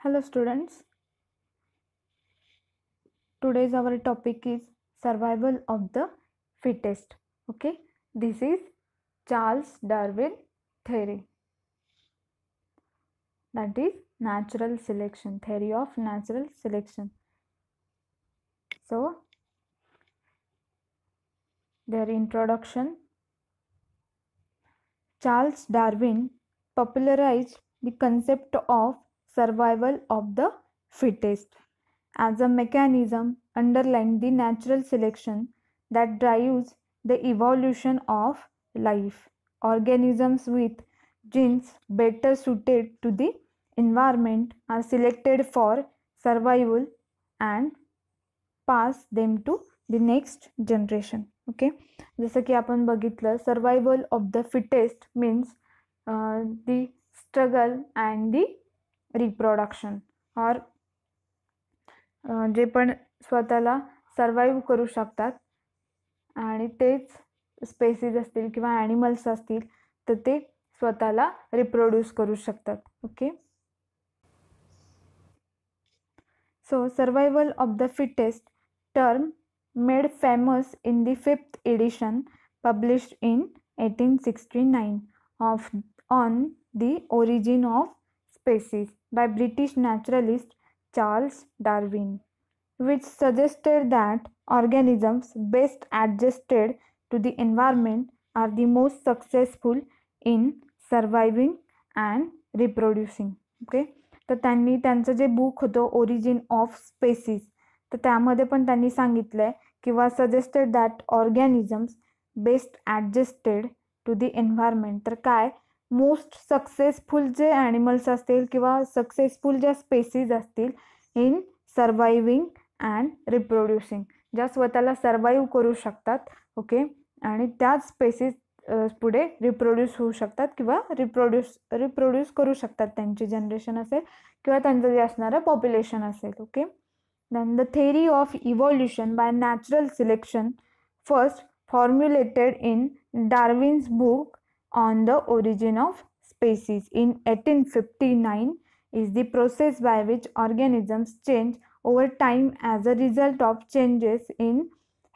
Hello students, today's our topic is survival of the fittest. Okay, this is Charles Darwin theory, that is natural selection, theory of natural selection. So their introduction. Charles Darwin popularized the concept of survival of the fittest as a mechanism underlying the natural selection that drives the evolution of life. Organisms with genes better suited to the environment are selected for survival and pass them to the next generation. Okay, जसं की आपण बघितलं, survival of the fittest means the struggle and the reproduction और जे पण स्वतःला survive करू शकतात आणि तेच स्पेसीज असतील किंवा ॲनिमल्स असतील तर ते स्वतःला रिप्रोड्यूस करू शकतात. Okay, so survival of the fittest term made famous in the 5th edition published in 1869 of On the Origin of Species by British naturalist Charles Darwin, which suggested that organisms best adjusted to the environment are the most successful in surviving and reproducing. Okay, तर त्यांनी त्यांचं जे book होतं origin of species, तर त्यामध्ये पण त्यांनी सांगितलं आहे किंवा suggested that organisms best adjusted to the environment. तर काय मोस्ट सक्सेसफुल जे ॲनिमल्स असतील किंवा सक्सेसफुल ज्या स्पेसीज असतील इन सर्वायविंग अँड रिप्रोड्युसिंग, ज्या स्वतःला सर्वाईव्ह करू शकतात. ओके, आणि त्याच स्पेसीज पुढे रिप्रोड्यूस होऊ शकतात किंवा रिप्रोड्यूस करू शकतात, त्यांची जनरेशन असेल किंवा त्यांचं जे असणारं पॉप्युलेशन असेल. Okay, then the theory of evolution by natural selection, first formulated in Darwin's book On the Origin of Species in 1859, is the process by which organisms change over time as a result of changes in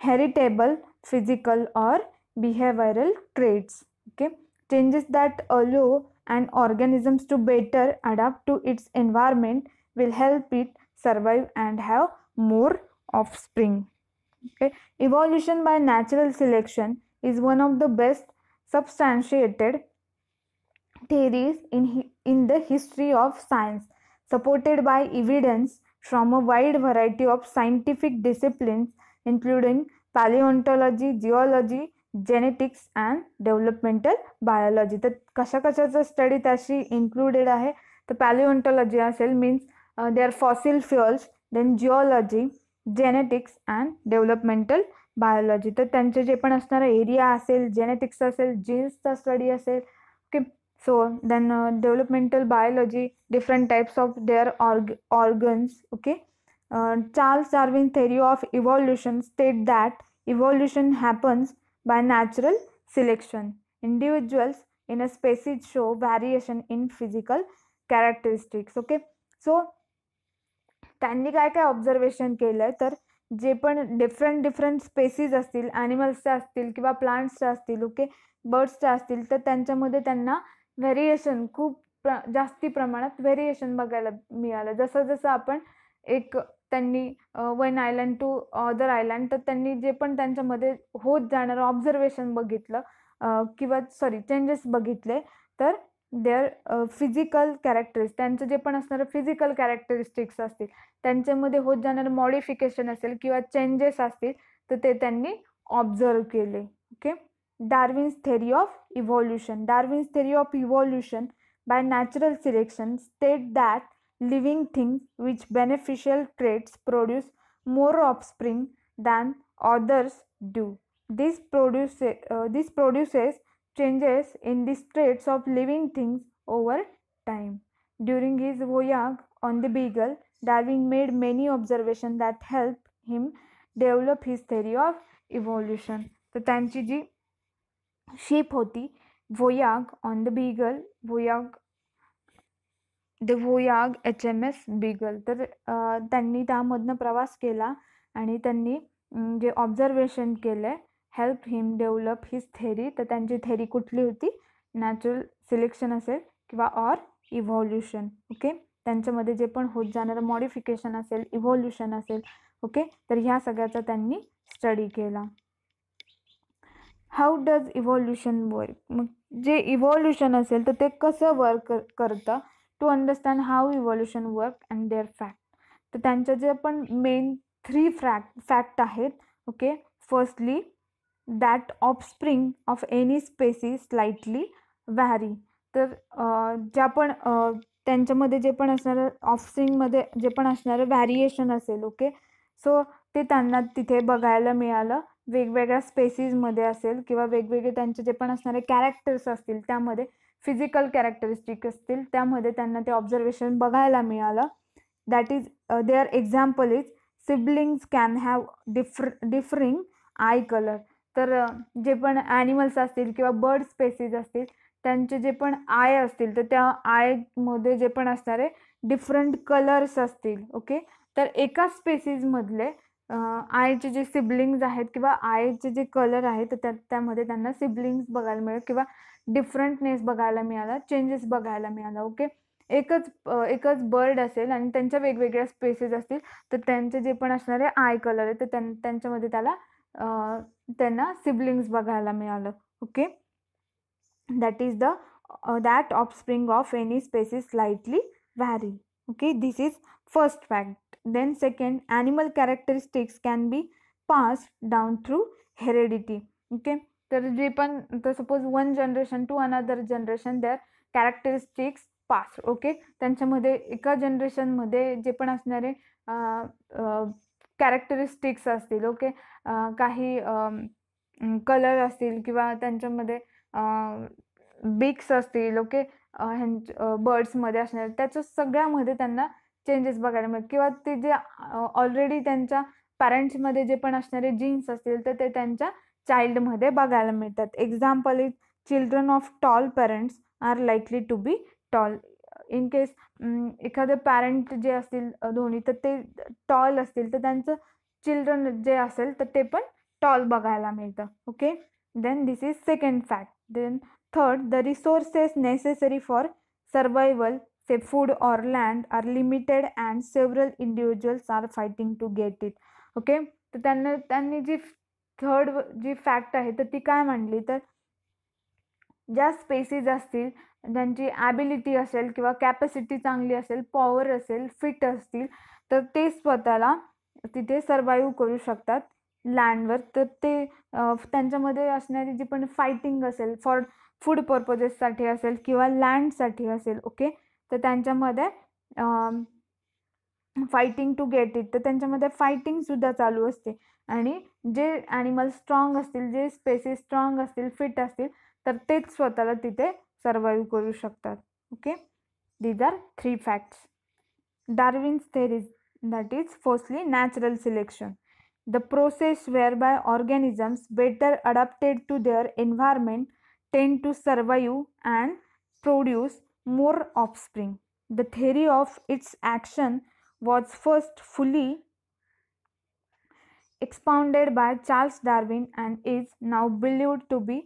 heritable, physical or behavioral traits. Okay, changes that allow an organism to better adapt to its environment will help it survive and have more offspring. Okay, evolution by natural selection is one of the best substantiated theories in the history of science, supported by evidence from a wide variety of scientific disciplines including paleontology, geology, genetics and developmental biology. तर कशा कशाचं study त्याशी included आहे, तर पॅलिओन्टॉलॉजी असेल means they are fossil fuels, then geology, genetics and developmental biology. तर त्यांचे जे पण असणारं एरिया असेल, जेनेटिक्स असेल, जीन्सचा स्टडी असेल. Okay, so then developmental biology, different types of their organs. Okay, Charles Darwin theory of evolution state that evolution happens by natural selection. Individuals in a species show variation in physical characteristics. Okay, so त्यांनी काय काय observation केलं, तर जे पण different species असतील, ॲनिमल्सच्या असतील किंवा प्लांट्सच्या असतील, ओके, बर्ड्सच्या असतील, तर त्यांच्यामध्ये त्यांना व्हेरिएशन खूप जास्ती प्रमाणात व्हेरिएशन बघायला मिळालं. जसं जसं आपण एक त्यांनी one island to other island, तर त्यांनी जे पण त्यांच्यामध्ये होत जाणारं ऑब्झर्वेशन बघितलं किंवा चेंजेस बघितले, तर देअर फिजिकल कॅरेक्टरिस्टिक्स, त्यांचं जे पण असणारं फिजिकल कॅरेक्टरिस्टिक्स असतील, त्यांच्यामध्ये होत जाणारं मॉडिफिकेशन असेल किंवा चेंजेस असतील, तर ते त्यांनी ऑब्झर्व केले. Okay, Darwin's theory of evolution. Darwin's theory of evolution bye natural selection state that living things which beneficial traits produce more offspring than others do. This produces changes in the traits of living things over time. During his voyage on the Beagle, Darwin made many observations that helped him develop his theory of evolution. तर त्यांची जी ship होती, voyage on the Beagle, voyage the voyage HMS Beagle. तर त्यांनी त्यामधनं प्रवास केला आणि त्यांनी जे ऑब्झर्वेशन केलं हेल्प हिम डेव्हलप हिज थेरी. तर त्यांची थेरी कुठली होती? नॅचरल सिलेक्शन असेल किंवा ऑर इव्हॉल्युशन. ओके, त्यांच्यामध्ये जे पण होत जाणारं मॉडिफिकेशन असेल, इव्हॉल्युशन असेल. ओके, तर ह्या सगळ्याचा त्यांनी स्टडी केला. How does evolution work? मग जे इव्हॉल्युशन असेल तर ते कसं वर्क करतं? To understand how evolution work and their fact. तर त्यांच्या जे पण मेन 3 फॅक्ट आहेत. Okay, firstly that offspring of any species slightly vary. तर ज्या पण त्यांच्यामध्ये जे पण असणारं ऑफस्प्रिंगमध्ये जे पण असणारं व्हॅरिएशन असेल. ओके, सो ते त्यांना तिथे बघायला मिळालं. वेगवेगळ्या स्पेसीजमध्ये असेल किंवा वेगवेगळे त्यांचे जे पण असणारे कॅरेक्टर्स असतील, त्यामध्ये फिजिकल कॅरेक्टरिस्टिक असतील, त्यामध्ये त्यांना ते ऑब्झर्वेशन बघायला मिळालं. That is their example is siblings can have differing eye colour. तर जे पण ॲनिमल्स असतील किंवा बर्ड स्पेसीज असतील, त्यांचे जे पण आय असतील तर त्या आयमध्ये जे पण असणारे डिफरंट कलर्स असतील. ओके, तर एका स्पेसीजमधले आयचे जे सिबलिंग्स आहेत किंवा आयचे जे कलर आहेत तर त्यामध्ये त्यांना सिबलिंग्स बघायला मिळाले किंवा डिफरंटनेस बघायला मिळाला, चेंजेस बघायला मिळाला. ओके, एकच बर्ड असेल आणि त्यांच्या वेगवेगळ्या स्पेसीज असतील तर त्यांचे जे पण असणारे आय कलर आहे तर त्यांच्यामध्ये त्यांना सिबलिंग्स बघायला मिळालं. Okay, that is that offspring of any species slightly vary. Okay, this is first fact. Then second, animal characteristics can be passed down through heredity. Okay, तर जे पण suppose one generation to another generation their characteristics pass. Okay, त्यांच्यामध्ये एका जनरेशनमध्ये जे पण असणारे characteristics असतील. ओके, काही कलर असतील किंवा त्यांच्यामध्ये बिक्स असतील. ओके, बर्ड्समध्ये असणारे त्याच्या सगळ्यामध्ये त्यांना चेंजेस बघायला मिळतात किंवा ते जे ऑलरेडी त्यांच्या पॅरेंट्समध्ये जे पण असणारे जीन्स असतील तर ते त्यांच्या चाइल्डमध्ये बघायला मिळतात. Example is children of tall parents are likely to be tall. In case एखादे पॅरेंट जे असतील दोन्ही तर ते टॉल असतील तर त्यांचं चिल्ड्रन जे असेल तर ते पण टॉल बघायला मिळतं. Okay, then this is second fact. Then third, the resources necessary for survival say food or land are limited and several individuals are fighting to get it. Okay, तर त्यांनी जी थर्ड जी fact आहे तर ती काय मांडली, तर ज्या स्पेसीज असतील त्यांची ॲबिलिटी असेल किंवा कॅपॅसिटी चांगली असेल, पॉवर असेल, फिट असतील तर ते स्वतःला तिथे सर्वाईव्ह करू शकतात लँडवर. तर ते त्यांच्यामध्ये असणारी जी पण फायटिंग असेल फॉर फूड पर्पजेससाठी असेल किंवा लँडसाठी असेल. ओके, तर त्यांच्यामध्ये फायटिंग टू गेट इट, तर त्यांच्यामध्ये फायटिंगसुद्धा चालू असते. आणि जे ॲनिमल स्ट्रॉंग असतील, जे स्पेसीस स्ट्रॉंग असतील, फिट असतील तर तेच स्वतःला तिथे सर्वाईव्ह करू शकतात. Okay, these are 3 facts. Darwin's theories, that is firstly natural selection, the process whereby organisms better adapted to their environment tend to survive and produce more offspring. The theory of its action was first fully expounded by Charles Darwin and is now believed to be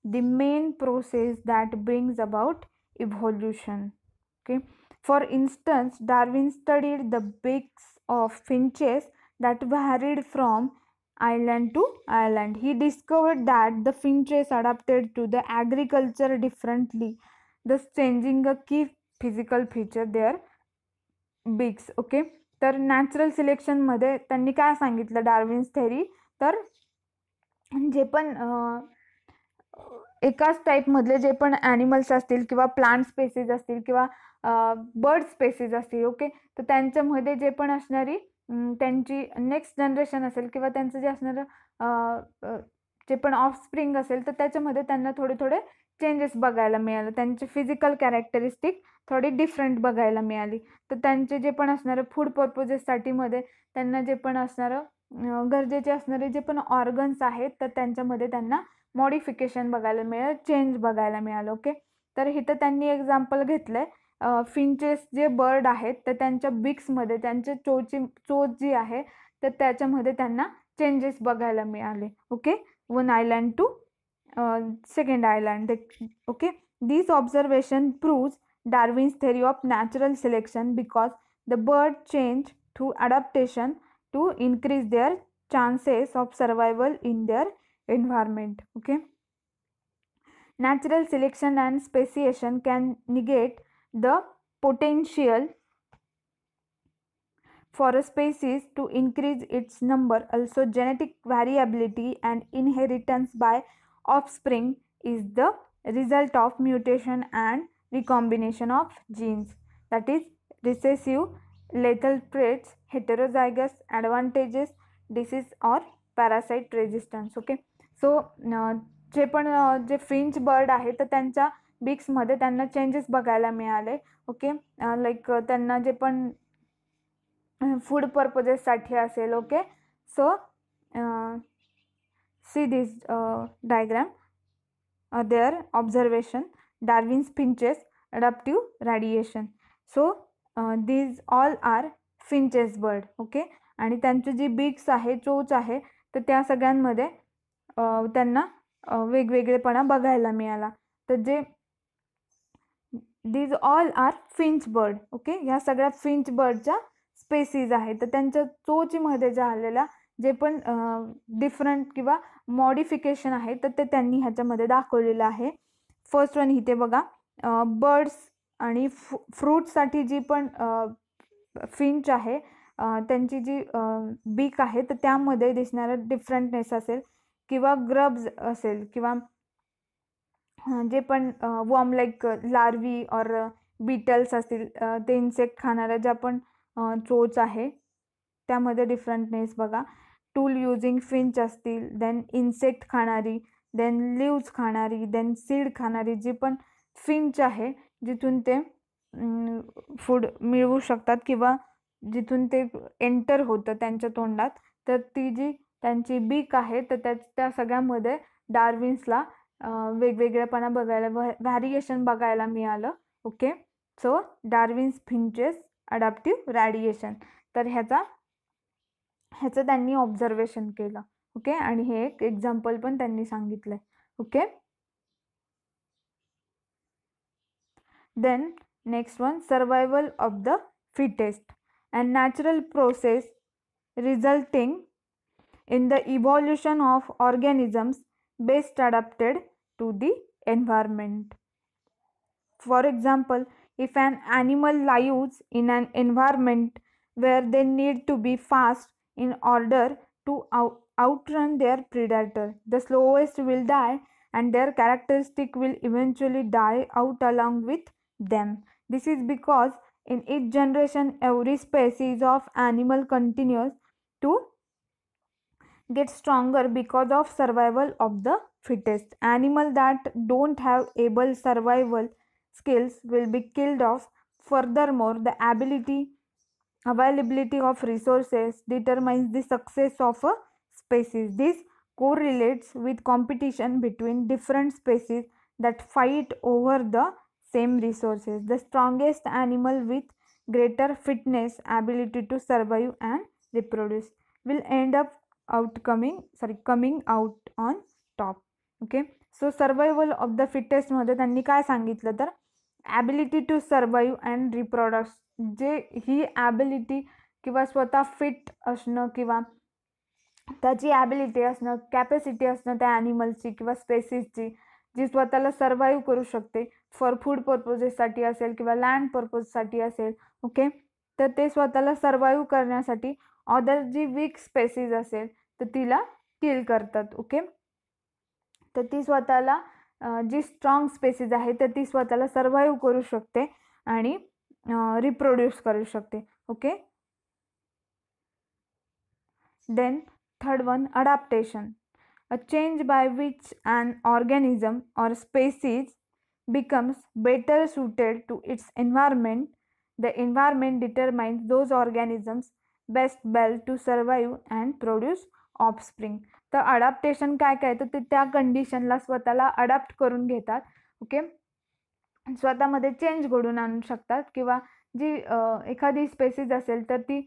the main process that brings about evolution. Okay, for instance, Darwin studied the beaks of finches that varied from island to island. He discovered that the finches adapted to the agriculture differently, thus changing a key physical feature their beaks. Okay, तर natural सिलेक्शनमध्ये त्यांनी काय सांगितलं Darwin's theory, तर जे पण एकाच टाईपमधले जे पण ॲनिमल्स असतील किंवा प्लांट स्पेसीज असतील किंवा बर्ड स्पेसीज असतील. ओके, तर त्यांच्यामध्ये जे पण असणारी त्यांची नेक्स्ट जनरेशन असेल किंवा त्यांचं जे असणारं जे पण ऑफस्प्रिंग असेल तर त्याच्यामध्ये त्यांना थोडे चेंजेस बघायला मिळाले. त्यांची फिजिकल कॅरेक्टरिस्टिक थोडी डिफरंट बघायला मिळाली. तर त्यांचे जे पण असणारं फूड पर्पजेससाठी मध्ये त्यांना जे पण असणारं गरजेचे असणारे जे पण ऑर्गन्स आहेत तर त्यांच्यामध्ये त्यांना मॉडिफिकेशन बघायला मिळालं, चेंज बघायला मिळालं. ओके, तर इथं त्यांनी एक्झाम्पल घेतलंय फिंचेस जे बर्ड आहेत तर त्यांच्या बिक्समध्ये त्यांचे चोच जी आहे तर त्याच्यामध्ये त्यांना चेंजेस बघायला मिळाले. Okay, one island to second island. Okay, this observation proves Darwin's theory of natural selection because the bird change through adaptation to increase their chances of survival in their environment. Okay, natural selection and speciation can negate the potential for a species to increase its number. Also, genetic variability and inheritance by offspring is the result of mutation and recombination of genes, that is recessive, lethal traits, heterozygous advantages, disease or parasite resistance. Okay, so जे Finch bird आहे तर त्यांच्या बिक्समध्ये त्यांना changes बघायला मिळाले. Okay, like त्यांना जे पण फूड पर्पजेससाठी असेल. Okay, so see this diagram, their observation, Darwin's finches, adaptive radiation. So these all are finches bird. Okay, आणि त्यांची जी बिक्स आहे, चोच आहे, तर त्या सगळ्यांमध्ये त्यांना वेगवेगळेपणा बघायला मिळाला. तर जे these all are finch bird. Okay, ह्या सगळ्या फिंच बर्डच्या स्पेसीज आहे. तर त्यांच्या चोचीमध्ये झालेल्या जे पण डिफरंट किंवा मॉडिफिकेशन आहे तर ते त्यांनी ह्याच्यामध्ये दाखवलेलं आहे. फर्स्ट वन इथे बघा, बर्ड्स आणि फ्रूटसाठी जी पण फिंच आहे त्यांची जी बीक आहे तर त्यामध्ये दिसणारं डिफरंटनेस असेल किंवा ग्रब्स असेल किंवा जे पण वॉर्म लाईक लार्वी और बीटल्स असतील ते इन्सेक्ट खाणाऱ्या ज्या पण चोच आहे त्यामध्ये डिफरंटनेस बघा. टूल युजिंग फिंच असतील, देन इन्सेक्ट खाणारी, देन लिव्ज खाणारी, देन सीड खाणारी जी पण फिंच आहे जिथून ते फूड मिळवू शकतात किंवा जिथून ते एंटर होतं त्यांच्या तोंडात, तर ती जी त्यांची बीक आहे तर त्या सगळ्यामध्ये डार्विन्सला वेगवेगळेपणा बघायला व्हॅरिएशन बघायला मिळालं. Okay, so Darwin's finches adaptive radiation, तर ह्याचं त्यांनी ऑब्झर्वेशन केलं. ओके, आणि हे एक एक्झाम्पल पण त्यांनी सांगितलंय. Okay, then next one, survival of the fittest, and natural process resulting in the evolution of organisms best adapted to the environment. For example, if an animal lives in an environment where they need to be fast in order to outrun their predator, the slowest will die and their characteristic will eventually die out along with them. This is because in each generation every species of animal continues to get stronger because of survival of the fittest. Animals that don't have able survival skills will be killed off. Furthermore, the availability of resources determines the success of a species. This correlates with competition between different species that fight over the same resources. The strongest animal with greater fitness, ability to survive and reproduce will end up coming out on top. Okay, so survival of the fittest मध्ये त्यांनी काय सांगितलं तर ability to survive and रिप्रोडक्ट, जे ही ability किंवा स्वतः fit असणं किंवा त्याची ॲबिलिटी असणं, कॅपॅसिटी असणं त्या ॲनिमल्सची किंवा स्पेसिसची जी स्वतःला सर्वाईव्ह करू शकते फॉर फूड पर्पजेससाठी असेल किंवा लँड पर्पजसाठी असेल. ओके, तर ते स्वतःला सर्वाईव्ह करण्यासाठी अदर जी वीक स्पेसीज असेल तर तिला किल करतात. ओके, तर ती स्वतःला जी स्ट्रॉंग स्पेसीज आहे तर ती स्वतःला सर्वाईव्ह करू शकते आणि रिप्रोड्यूस करू शकते. Okay, then third one, adaptation, a change by which an organism or species becomes better suited to its environment. The environment determines those organisms best able to survive and produce offspring. तर adaptation काय काय तर ते त्या कंडिशनला स्वतःला adapt करून घेतात. ओके, स्वतःमध्ये चेंज घडवून आणू शकतात, किंवा जी एखादी स्पेसीज असेल तर ती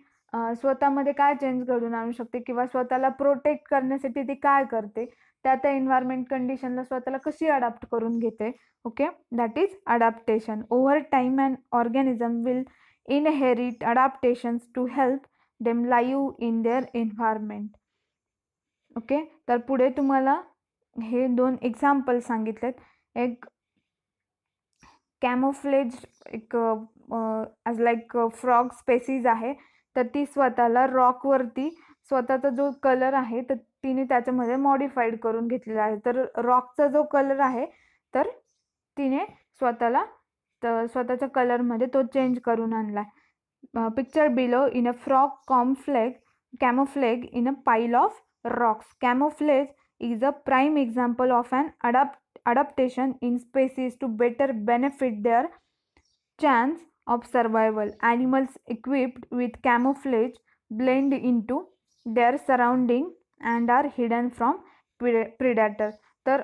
स्वतःमध्ये काय चेंज घडवून आणू शकते, किंवा स्वतःला प्रोटेक्ट करण्यासाठी ती काय करते, त्या एन्व्हायरमेंट कंडिशनला स्वतःला कशी अडॅप्ट करून घेते. Okay, that is adaptation. Over time and organism will inherit adaptations to help them live in their environment. Okay, तर पुढे तुम्हाला हे 2 एक्झाम्पल सांगितलेत. एक कॅमोफ्लेज, एक ॲज लाईक फ्रॉग स्पेसीज आहे, तर ती स्वतःला रॉकवरती स्वतःचा जो कलर आहे तर तिने त्याच्यामध्ये मॉडिफाईड करून घेतलेला आहे. तर रॉकचा जो कलर आहे तर तिने स्वतःच्या कलरमध्ये तो चेंज करून आणला. Picture below in a frog camouflage in a pile of rocks. Camouflage is a prime example of an adaptation in species to better benefit their chance of survival. Animals equipped with camouflage blend into their surrounding and are hidden from predator. तर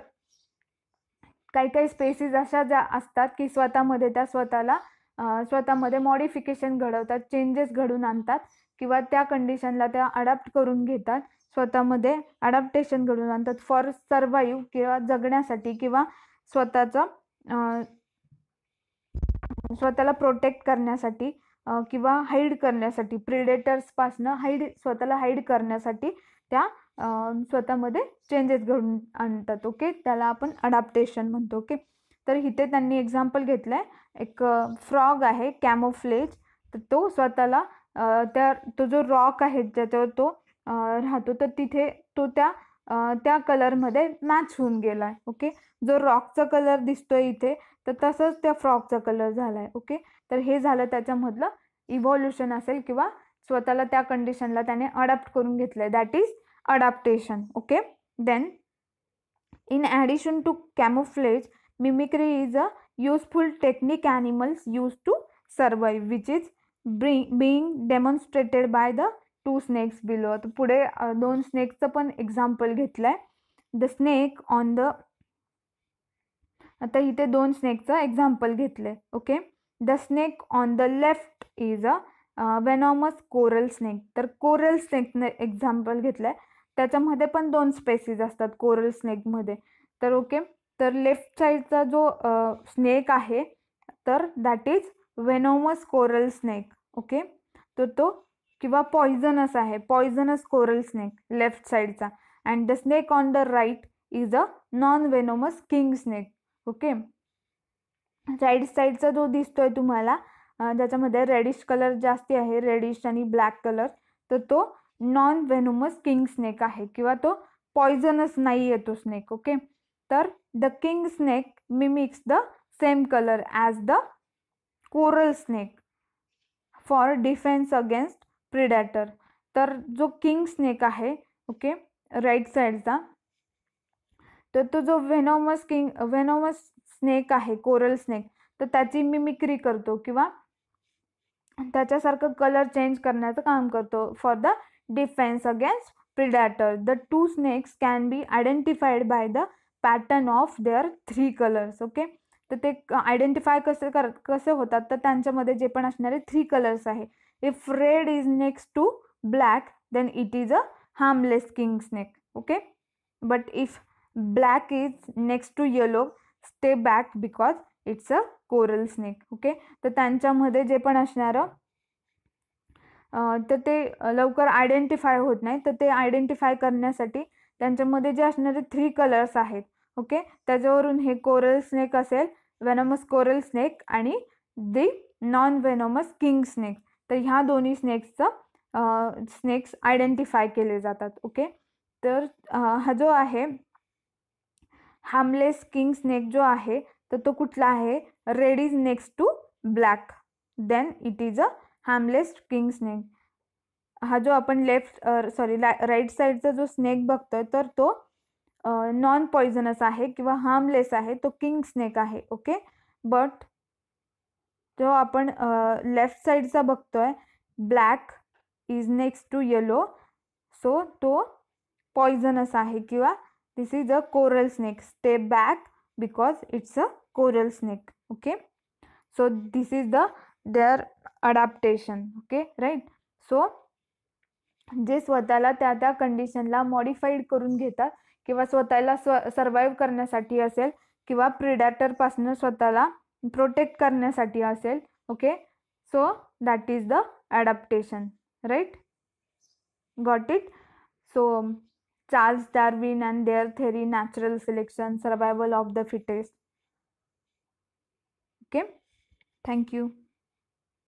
काही species अशा ज्या असतात की स्वतःमध्ये त्या स्वतःमध्ये modification घडवतात, चेंजेस घडून आणतात, किंवा त्या कंडिशनला त्या अडॅप्ट करून घेतात, स्वतःमध्ये अडॅप्टेशन घडून आणतात फॉर सर्वाईव्ह, किंवा जगण्यासाठी, किंवा स्वतःला प्रोटेक्ट करण्यासाठी, किंवा हाईड करण्यासाठी, प्रिडेटर्सपासनं स्वतःला हाईड करण्यासाठी त्या स्वतःमध्ये चेंजेस घडून आणतात. ओके, त्याला आपण अडॅप्टेशन म्हणतो. ओके, तर इथे त्यांनी एक्झाम्पल घेतलंय, एक फ्रॉग आहे कॅमोफ्लेज, तर तो स्वतःला तो जो रॉक आहे ज्याच्यावर तो राहतो, तर तिथे तो त्या कलरमध्ये मॅच होऊन गेलाय. ओके, जो रॉकचा कलर दिसतोय इथे तर तसंच त्या फ्रॉगचा कलर झालाय. ओके, तर हे झालं त्याच्यामधलं इव्हॉल्युशन असेल, किंवा स्वतःला त्या कंडिशनला त्याने अडॅप्ट करून घेतलंय, that is adaptation. Okay, then in addition to camouflage, mimicry is a useful technique animals use to survive, which is being demonstrated by the 2 snakes below. तर पुढे 2 स्नेक्सचं पण एक्झाम्पल घेतलंय. द स्नेक ऑन द, आता इथे 2 स्नेकचं example घेतलंय. Okay, the snake on the left is a venomous coral snake. तर coral स्नेकने एक्झाम्पल घेतलंय, त्याच्यामध्ये पण 2 स्पेसीज असतात कोरल स्नेकमध्ये. तर ओके, तर लेफ्ट साईडचा जो स्नेक आहे तर that is venomous coral snake. Okay, तर तो किंवा पॉइझनस आहे, पॉइझनस कोरल स्नेक लेफ्ट साईडचा. And the snake on the right is a non venomous king snake. Okay, right साईडचा जो दिसतोय तुम्हाला ज्याच्यामध्ये रेडिश कलर जास्ती आहे, रेडिश आणि ब्लॅक कलर, तर तो नॉन वेनोमस किंग स्नेक आहे, किंवा तो पॉइझनस नाही आहे तो स्नेक. ओके, तर the king snake mimics the same colour as the coral snake for defence against predator. तर जो किंग स्नेक आहे, ओके, राईट साईडचा, तर तो जो वेनोमस स्नेक आहे कोरल स्नेक, तर त्याची मिमिक्री करतो, किंवा त्याच्यासारखं कलर चेंज करण्याचं काम करतो for the defence against predator. The 2 snakes can be identified by the pattern of their 3 colours. Okay, तर ते आयडेंटिफाय कसे होतात, तर त्यांच्यामध्ये जे पण असणारे 3 कलर्स आहे. If red is next to black then it is a harmless king snake. Okay, but if black is next to yellow, stay back because it's a coral snake. Okay, तर त्यांच्यामध्ये जे पण असणारं तर ते लवकर आयडेंटिफाय होत नाही, तर ते आयडेंटिफाय करण्यासाठी त्यांच्यामध्ये जे असणारे 3 कलर्स आहेत, ओके, त्याच्यावरून हे कोरल स्नेक असेल, वेनोमस कोरल स्नेक, आणि दी नॉन वेनोमस किंग स्नेक. तर ह्या दोन्ही स्नेक्स आयडेंटिफाय केले जातात. ओके, तर हा जो आहे हार्मलेस किंग स्नेक जो आहे, तर तो कुठला आहे, red is next to black, then it is a harmless king snake. हा जो आपण राईट साईडचा जो स्नेक बघतोय, तर तो नॉन पॉइझनस आहे किंवा हार्मलेस आहे, तो किंग स्नेक आहे. ओके, बट जो आपण लेफ्ट साईडचा बघतोय, black is next to yellow, so तो पॉइझनस आहे, किंवा this is a coral snake, stay back because it's a coral snake. Okay, so this is their adaptation. Okay, right. So जे स्वतःला त्या त्या कंडिशनला मॉडिफाईड करून घेतात किंवा स्वतःला सर्वाईव्ह करण्यासाठी असेल किंवा प्रिडॅटर पासून स्वतःला प्रोटेक्ट करण्यासाठी असेल. Okay, so that is the adaptation. Right, got it. So Charles Darwin and their theory, natural selection, survival of the fittest. Okay, thank you.